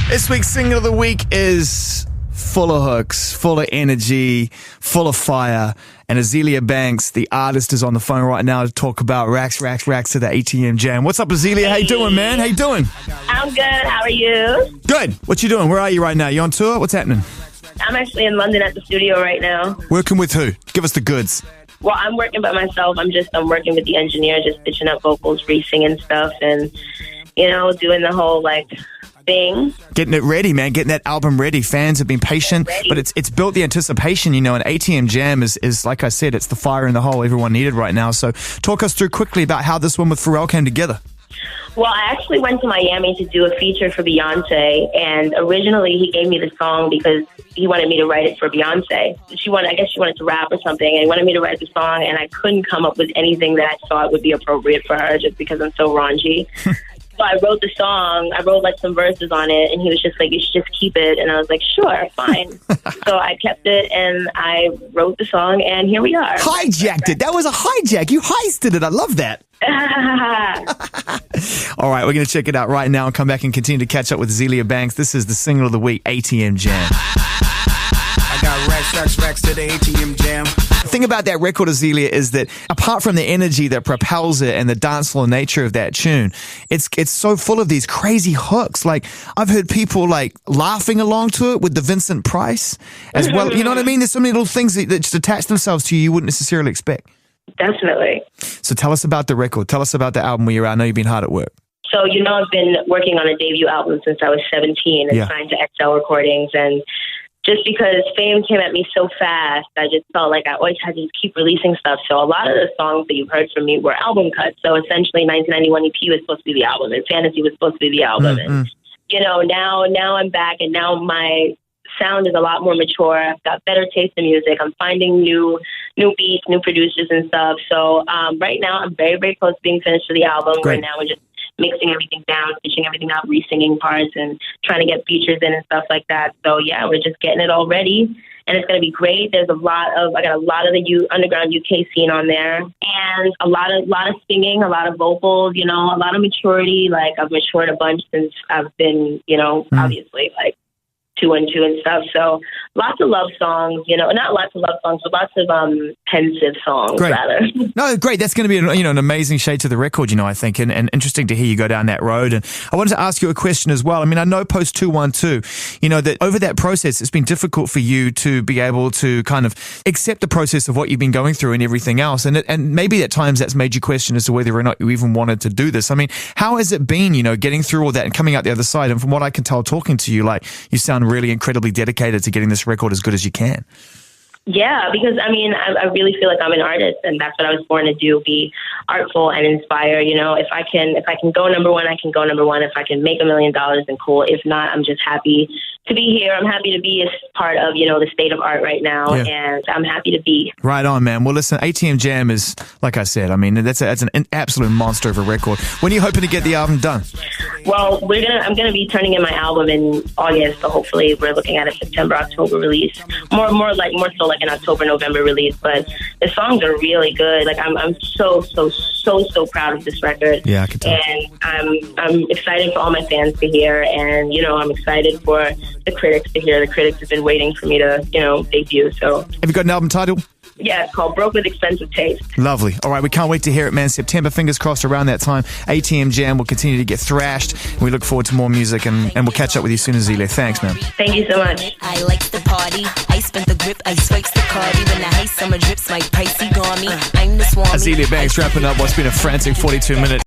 This week's single of the week is full of hooks, full of energy, full of fire. And Azealia Banks, the artist, is on the phone right now to talk about racks to the ATM Jam. What's up, Azealia? How you doing, man? How you doing? I'm good. How are you? Good. What you doing? Where are you right now? You on tour? What's happening? I'm actually in London at the studio right now. Working with who? Give us the goods. Well, I'm working by myself. I'm working with the engineer, just stitching up vocals, re-singing stuff, and, doing the whole, thing. Getting it ready, man. Getting that album ready. Fans have been patient, but it's built the anticipation, and ATM Jam is, like I said, it's the fire in the hole everyone needed right now. So talk us through quickly about how this one with Pharrell came together. Well, I actually went to Miami to do a feature for Beyonce, and originally he gave me the song because he wanted me to write it for Beyonce. I guess she wanted to rap or something, and he wanted me to write the song, and I couldn't come up with anything that I thought would be appropriate for her just because I'm so raunchy. So I wrote the song, I wrote some verses on it, and he was just like, you should just keep it. And I was like, sure, fine. So I kept it, and I wrote the song, and here we are. Hijacked it. That was a hijack. You heisted it. I love that. All right, we're going to check it out right now and come back and continue to catch up with Azealia Banks. This is the single of the week, ATM Jam. I got racks to the ATM Jam. The thing about that record, Azealia, is that apart from the energy that propels it and the dance floor nature of that tune, it's so full of these crazy hooks. I've heard people laughing along to it with the Vincent Price as well. You know what I mean? There's so many little things that just attach themselves to you wouldn't necessarily expect. Definitely. So tell us about the record. Tell us about the album where you're at. I know you've been hard at work. So, I've been working on a debut album since I was 17 and signed to XL Recordings, and just because fame came at me so fast, I just felt like I always had to keep releasing stuff. So a lot of the songs that you've heard from me were album cuts. So essentially 1991 EP was supposed to be the album, and Fantasy was supposed to be the album. Mm-hmm. And, now I'm back, and now my sound is a lot more mature. I've got better taste in music. I'm finding new beats, new producers and stuff. So right now I'm very, very close to being finished with the album. Great. Right now we're just mixing everything down, stitching everything up, re-singing parts, and trying to get features in and stuff like that. So yeah, we're just getting it all ready, and it's going to be great. I got a lot of the underground UK scene on there, and a lot of singing, a lot of vocals, a lot of maturity. I've matured a bunch since I've been, obviously 2 and 2 and stuff. So lots of love songs, not lots of love songs, but lots of pensive songs, great. Rather. No, great. That's going to be an amazing shade to the record, I think, and interesting to hear you go down that road. And I wanted to ask you a question as well. I mean, I know post 212, that over that process, it's been difficult for you to be able to kind of accept the process of what you've been going through and everything else. And maybe at times that's made you question as to whether or not you even wanted to do this. I mean, how has it been, getting through all that and coming out the other side? And from what I can tell talking to you, you sound really incredibly dedicated to getting this record as good as you can. Yeah, because I really feel like I'm an artist, and that's what I was born to do: be artful and inspire. If I can go number one, I can go number one. If I can make $1 million, then cool. If not, I'm just happy to be here. I'm happy to be a part of the state of art right now, and I'm happy to be. Right on, man. Well, listen, ATM Jam is, like I said, that's an absolute monster of a record. When are you hoping to get the album done? Well, I'm gonna be turning in my album in August, so hopefully we're looking at a September, October release. More so like an October, November release. But the songs are really good. I'm so proud of this record. Yeah, I can tell. And I'm excited for all my fans to hear, and I'm excited for the critics to hear. The critics have been waiting for me to debut. So have you got an album title? Yeah, it's called Broke with Expensive Taste. Lovely. All right, we can't wait to hear it, man. September, fingers crossed around that time. ATM Jam will continue to get thrashed. We look forward to more music, and we'll catch up with you soon, Azealia. Thanks, man. Thank you so much. I like the party. I spent the grip. I swipes the cardi. When the high summer drips, my pricey got me. I'm the swami. Azealia Banks wrapping up what's been a frantic 42 minutes.